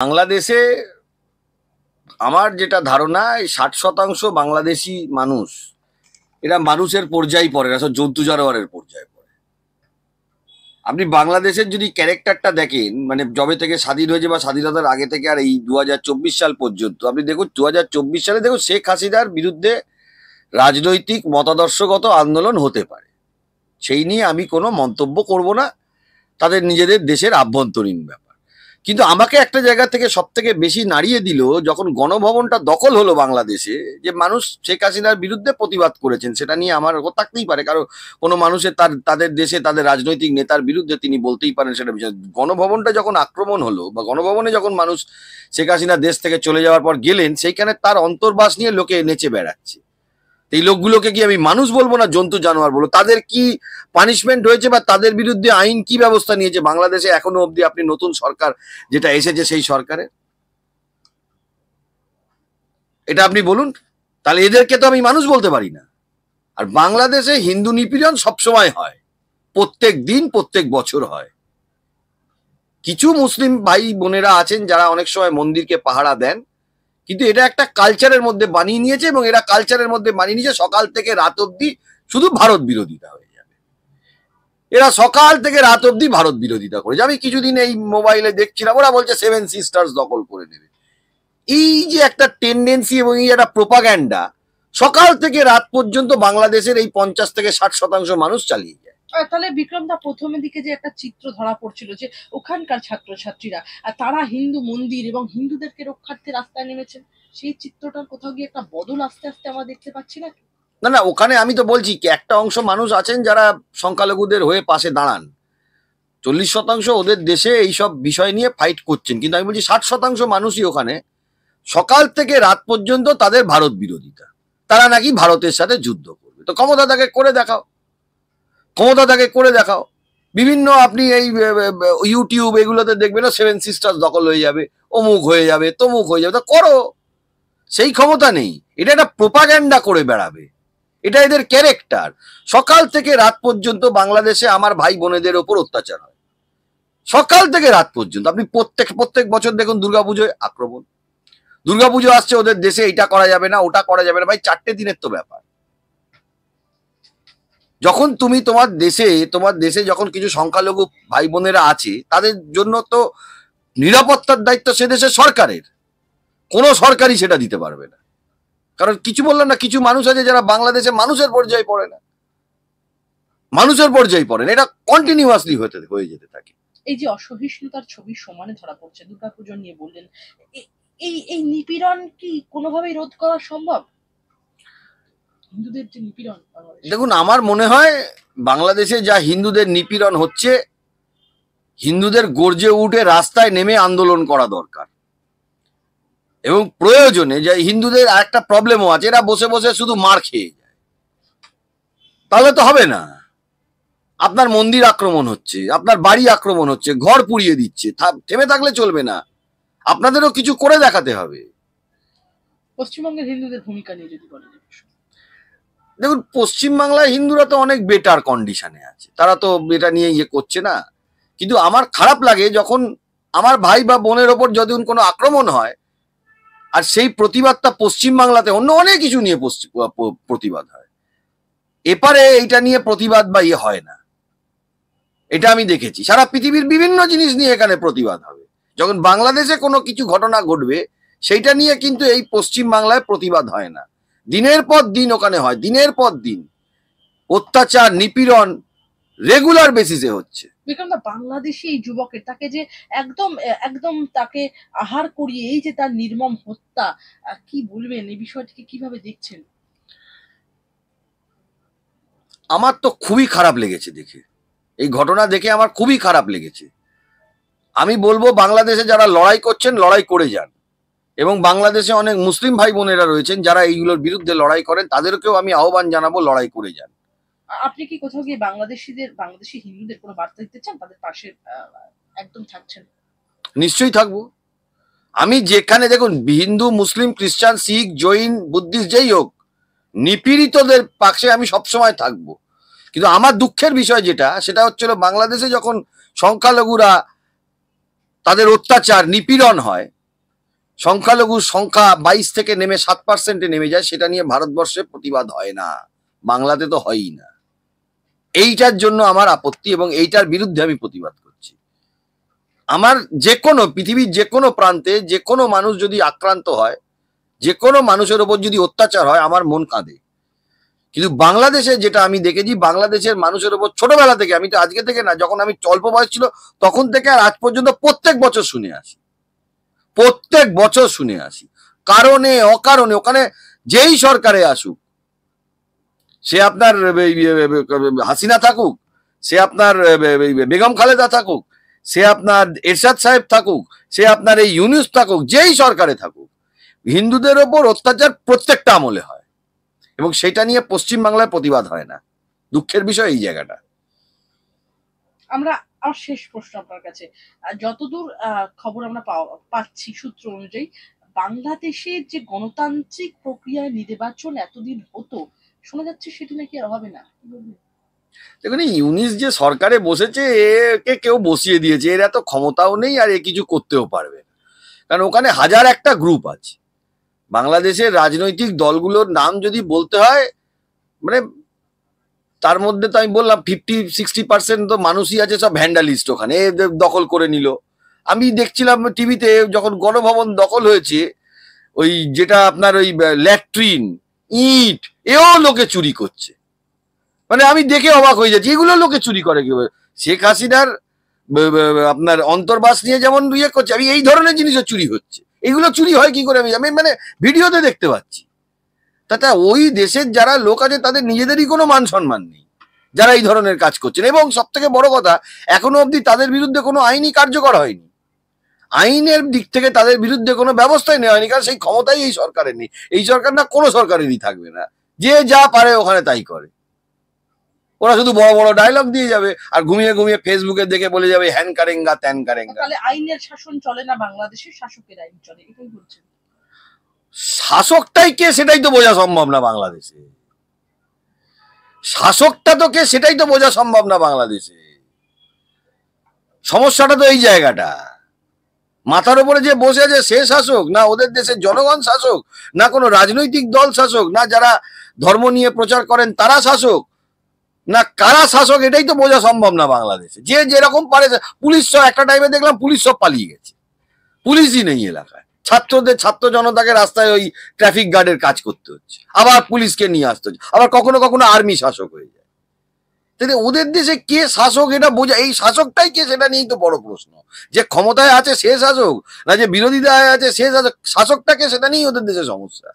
বাংলাদেশে আমার যেটা ধারণা 60% বাংলাদেশি মানুষ এরা মানুষের পর্যায়ে পড়ে না, সব জন্তু জানোয়ারের পর্যায়ে পড়ে। আপনি বাংলাদেশের যদি ক্যারেক্টারটা দেখেন, মানে যবে থেকে স্বাধীন হয়েছে বা স্বাধীনতার আগে থেকে আর এই 2024 সাল পর্যন্ত আপনি দেখুন, 2024 সালে দেখুন শেখ হাসিনার বিরুদ্ধে রাজনৈতিক মতাদর্শগত আন্দোলন হতে পারে, সেই নিয়ে আমি কোনো মন্তব্য করব না, তাদের নিজেদের দেশের আভ্যন্তরীণ ব্যাপার। কিন্তু আমাকে একটা জায়গা থেকে সব থেকে বেশি নাড়িয়ে দিল যখন গণভবনটা দখল হলো বাংলাদেশে, যে মানুষ শেখ হাসিনার বিরুদ্ধে প্রতিবাদ করেছেন, সেটা নিয়ে আমার থাকতেই পারে, কারণ কোনো মানুষের তাদের দেশে তাদের রাজনৈতিক নেতার বিরুদ্ধে তিনি বলতেই পারেন, সেটা বিষয়। গণভবনটা যখন আক্রমণ হলো বা গণভবনে যখন মানুষ শেখ হাসিনা দেশ থেকে চলে যাওয়ার পর গেলেন, সেইখানে তার অন্তর্বাস নিয়ে লোকে নেচে বেড়াচ্ছে। এই লোকগুলোকে কি আমি মানুষ বলবো না জন্তু জানোয়ার বলবো? তাদের কি পানিশমেন্ট হয়েছে বা তাদের বিরুদ্ধে আইন কি ব্যবস্থা নিয়েছে বাংলাদেশে এখনো অবধি? আপনি নতুন সরকার যেটা এসেছে সেই সরকারে এটা আপনি বলুন, তাহলে এদেরকে তো আমি মানুষ বলতে পারি না। আর বাংলাদেশে হিন্দু নিপীড়ন সবসময় হয়, প্রত্যেক দিন প্রত্যেক বছর হয়। কিছু মুসলিম ভাই বোনেরা আছেন যারা অনেক সময় মন্দিরকে পাহারা দেন, কিন্তু এটা একটা কালচারের মধ্যে বানিয়ে নিয়েছে, এবং এরা কালচারের মধ্যে বানিয়ে নিয়েছে সকাল থেকে রাত অব্দি শুধু ভারত বিরোধিতা হয়ে যাবে। এরা সকাল থেকে রাত অব্দি ভারত বিরোধিতা করেছে। আমি কিছুদিন এই মোবাইলে দেখছিলাম, ওরা বলছে 7 সিস্টার্স দখল করে নেবে। এই যে একটা টেন্ডেন্সি এবং এই একটা প্রোপাগ্যান্ডা সকাল থেকে রাত পর্যন্ত বাংলাদেশের এই 50 থেকে 60% মানুষ চালিয়ে যায়। তাহলে বিক্রম দা, প্রথমের দিকে যে একটা চিত্র ধরা পড়ছিল যে ওখানকার ছাত্রছাত্রীরা তারা হিন্দু মন্দির এবং হিন্দুদেরকে রক্ষার্থে রাস্তায় নেমেছেন, সেই চিত্রটার কোথাও গিয়ে একটা বদল আস্তে আস্তে আমরা দেখতে পাচ্ছি না? না না, ওখানে আমি তো বলছি কি একটা অংশ মানুষ আছেন যারা সংখ্যালঘুদের হয়ে পাশে দাঁড়ান, 40% ওদের দেশে এইসব বিষয় নিয়ে ফাইট করছেন, কিন্তু আমি বলছি 60% মানুষই ওখানে সকাল থেকে রাত পর্যন্ত তাদের ভারত বিরোধিতা, তারা নাকি ভারতের সাথে যুদ্ধ করবে। তো ক্ষমতা তাকে করে দেখাও, ক্ষমতা তাকে করে দেখাও। বিভিন্ন আপনি এই ইউটিউব এগুলোতে দেখবেন না, 7 সিস্টার্স দখল হয়ে যাবে, অমুক হয়ে যাবে, তমুক হয়ে যাবে, তা করো। সেই ক্ষমতা নেই, এটা একটা প্রোপাগ্যান্ডা করে বেড়াবে, এটা এদের ক্যারেক্টার। সকাল থেকে রাত পর্যন্ত বাংলাদেশে আমার ভাই বোনেদের ওপর অত্যাচার হয়, সকাল থেকে রাত পর্যন্ত। আপনি প্রত্যেক বছর দেখুন দুর্গাপুজোয় আক্রমণ, দুর্গাপুজো আসছে ওদের দেশে, এটা করা যাবে না, ওটা করা যাবে না। ভাই 4টে দিনের তো ব্যাপার। যখন তুমি তোমার দেশে যখন কিছু সংখ্যালঘু ভাই বোনেরা আছে, তাদের জন্য তো নিরাপত্তার দায়িত্ব সে দেশের সরকারের, কোনো সরকারই সেটা দিতে পারবে না। কারণ কিছু বললাম না, কিছু মানুষ আছে যারা বাংলাদেশে মানুষের পর্যায়ে পড়ে না, মানুষের পর্যায়ে পড়ে না, এটা কন্টিনিউয়াসলি হয়ে যেতে থাকে। এই যে অসহিষ্ণুতার ছবি সমানে ধরা পড়ছে, দুর্গাপুজো নিয়ে বললেন, এই এই নিপীড়ন কি কোনোভাবেই রোধ করা সম্ভব? হিন্দুদের যে নিপীড়ন, দেখুন, আমার মনে হয় বাংলাদেশে যা হিন্দুদের নিপীড়ন হচ্ছে, হিন্দুদের গর্জে উঠে রাস্তায় নেমে আন্দোলন করা দরকার। এবং প্রয়োজনে যে হিন্দুদের আরেকটা প্রবলেমও আছে, এরা বসে বসে শুধু মার খেয়ে যায়, তাহলে তো হবে না। আপনার মন্দির আক্রমণ হচ্ছে, আপনার বাড়ি আক্রমণ হচ্ছে, ঘর পুড়িয়ে দিচ্ছে, থেমে থাকলে চলবে না, আপনাদেরও কিছু করে দেখাতে হবে। পশ্চিমবঙ্গের হিন্দুদের ভূমিকা নিয়ে যদি বলেন। দেখুন, পশ্চিমবাংলায় হিন্দুরা তো অনেক বেটার কন্ডিশনে আছে, তারা তো এটা নিয়ে ইয়ে করছে না। কিন্তু আমার খারাপ লাগে যখন আমার ভাই বা বোনের ওপর যদি কোনো আক্রমণ হয়, আর সেই প্রতিবাদটা পশ্চিমবাংলাতে অন্য অনেক কিছু নিয়ে প্রতিবাদ হয়, এপারে এইটা নিয়ে প্রতিবাদ বা ইয়ে হয় না। এটা আমি দেখেছি, সারা পৃথিবীর বিভিন্ন জিনিস নিয়ে এখানে প্রতিবাদ হবে, যখন বাংলাদেশে কোনো কিছু ঘটনা ঘটবে সেইটা নিয়ে কিন্তু এই পশ্চিম বাংলায় প্রতিবাদ হয় না। দিনের পর দিন ওখানে হয়, দিনের পর দিন অত্যাচার নিপীড়ন রেগুলার বেসিসে হচ্ছে। বিক্রম দা, বাংলাদেশি এই যুবকের তাকে যে একদম একদম তাকে আহার করিয়ে এই যে তার নির্মম হত্যা, কি বলবেন এই বিষয়টিকে, কিভাবে দেখছেন? আমার তো খুবই খারাপ লেগেছে দেখে, এই ঘটনা দেখে আমার খুবই খারাপ লেগেছে। আমি বলবো বাংলাদেশে যারা লড়াই করছেন লড়াই করে যান, এবং বাংলাদেশে অনেক মুসলিম ভাই বোনেরা রয়েছেন যারা এইগুলোর বিরুদ্ধে লড়াই করেন, তাদেরকেও আমি আহ্বান জানাবো লড়াই করে যান। আপনি কি কোথাও গিয়ে বাংলাদেশি হিন্দুদের কোনো বার্তা দিতে চান, তাদের পাশে একদম থাকছেন? নিশ্চয়ই থাকবো। আমি যেখানে দেখুন হিন্দু মুসলিম খ্রিস্টান শিখ জৈন বুদ্ধিস্ট যেই হোক, নিপীড়িতদের পাশে আমি সবসময় থাকবো। কিন্তু আমার দুঃখের বিষয় যেটা, সেটা হচ্ছিল বাংলাদেশে যখন সংখ্যালঘুরা তাদের অত্যাচার নিপীড়ন হয়, সংখ্যালঘুর সংখ্যা 22 থেকে নেমে 7% নেমে যায়, সেটা নিয়ে ভারতবর্ষে প্রতিবাদ হয় না, বাংলাতে তো হয়ই না। এইটার জন্য আমার আপত্তি এবং এইটার বিরুদ্ধে আমি প্রতিবাদ করছি। আমার যে কোনো পৃথিবীর যে কোনো প্রান্তে যে কোনো মানুষ যদি আক্রান্ত হয়, যে কোনো মানুষের ওপর যদি অত্যাচার হয়, আমার মন কাঁদে। কিন্তু বাংলাদেশে যেটা আমি দেখেছি, বাংলাদেশের মানুষের ওপর ছোটবেলা থেকে, আমি তো আজকে থেকে না, যখন আমি অল্প বয়স ছিল তখন থেকে আর আজ পর্যন্ত প্রত্যেক বছর শুনে আসি, প্রত্যেক বছর শুনে আসি, কারণে অকারণে ওখানে যেই সরকারে আসুক, সে আপনার হাসিনা থাকুক, সে আপনার বেগম খালেদা থাকুক, সে আপনার এরশাদ সাহেব থাকুক, সে আপনার এই ইউনূস থাকুক, যেই সরকারে থাকুক, হিন্দুদের ওপর অত্যাচার প্রত্যেকটা আমলে হয় এবং সেটা নিয়ে পশ্চিমবাংলায় প্রতিবাদ হয় না। দুঃখের বিষয় এই জায়গাটা। আমরা আমার শেষ প্রশ্ন আপনার কাছে, যতদূর খবর আমরা পাচ্ছি সূত্র অনুযায়ী, বাংলাদেশের যে গণতান্ত্রিক প্রক্রিয়ায় নির্বাচন এতদিন হতো, শোনা যাচ্ছে সেটি নাকি আর হবে না। দেখুন, ইউনিস যে সরকারে বসেছে, একে কেউ বসিয়ে দিয়েছে, এর এত ক্ষমতাও নেই আর এ কিছু করতেও পারবে না, কারণ ওখানে হাজার একটা গ্রুপ আছে। বাংলাদেশের রাজনৈতিক দলগুলোর নাম যদি বলতে হয়, মানে তার মধ্যে তো আমি বললাম 50-60% তো মানুষই আছে সব ভ্যান্ডালিস্ট, ওখানে দখল করে নিল। আমি দেখছিলাম টিভিতে যখন গণভবন দখল হয়েছে, ওই যেটা আপনার ওই ল্যাট্রিন, ইট, এও লোকে চুরি করছে। মানে আমি দেখে অবাক হয়ে যাচ্ছি, এগুলো লোকে চুরি করে কি? শেখ হাসিনার আপনার অন্তর্বাস নিয়ে যেমন ইয়ে করছে, আমি এই ধরনের জিনিসও চুরি হচ্ছে। এগুলো চুরি হয় কি করে আমি মানে ভিডিওতে দেখতে পাচ্ছি। তাতে ওই দেশের যারা লোক আছে তাদের নিজেদেরই কোনো মান সম্মান নেই, যারা এই ধরনের কাজ করছেন। এবং সব থেকে বড় কথা, এখনো অবধি তাদের বিরুদ্ধে কোনো আইনি কার্যকর হয়নি, আইনের দিক থেকে তাদের বিরুদ্ধে কোনো ব্যবস্থাই নেওয়া হয়নি, কারণ সেই ক্ষমতাই এই সরকারের নেই। এই সরকার না কোনো সরকারেরই থাকবে না, যে যা পারে ওখানে তাই করে। ওরা শুধু বড় বড় ডায়লগ দিয়ে যাবে আর ঘুমিয়ে ঘুমিয়ে ফেসবুকে দেখে বলে যাবে হ্যান কারেঙ্গা ত্যান কারেঙ্গা। তাহলে আইনের শাসন চলে না বাংলাদেশে, শাসকের আইন চলে, এটাই বলছেন। শাসকটাই কে সেটাই তো বোঝা সম্ভব না বাংলাদেশে, শাসকটা তো কে সেটাই তো বোঝা সম্ভব না বাংলাদেশে। সমস্যাটা তো এই জায়গাটা, মাথার উপরে যে বসে আছে সে শাসক, না ওদের দেশের জনগণ শাসক, না কোনো রাজনৈতিক দল শাসক, না যারা ধর্ম নিয়ে প্রচার করেন তারা শাসক, না কারা শাসক, এটাই তো বোঝা সম্ভব না বাংলাদেশে। যে যেরকম পারে, পুলিশ সব একটা টাইমে দেখলাম পুলিশ সব পালিয়ে গেছে, পুলিশই নেই এলাকায়। ছাত্র জনতাকে রাস্তায় ওই ট্রাফিক গার্ডের কাজ করতে হচ্ছে, আবার পুলিশকে নিয়ে আসতে হচ্ছে, আবার কখনো কখনো আর্মি শাসক হয়ে যায়। তাহলে ওদের দেশে কে শাসক এটা বোঝা, এই শাসকটাই কে সেটা নিয়েই তো বড় প্রশ্ন। যে ক্ষমতায় আছে সে শাসক, না যে বিরোধিতায় আছে সে শাসক, শাসকটাকে সেটা নিয়েই ওদের দেশে সমস্যা।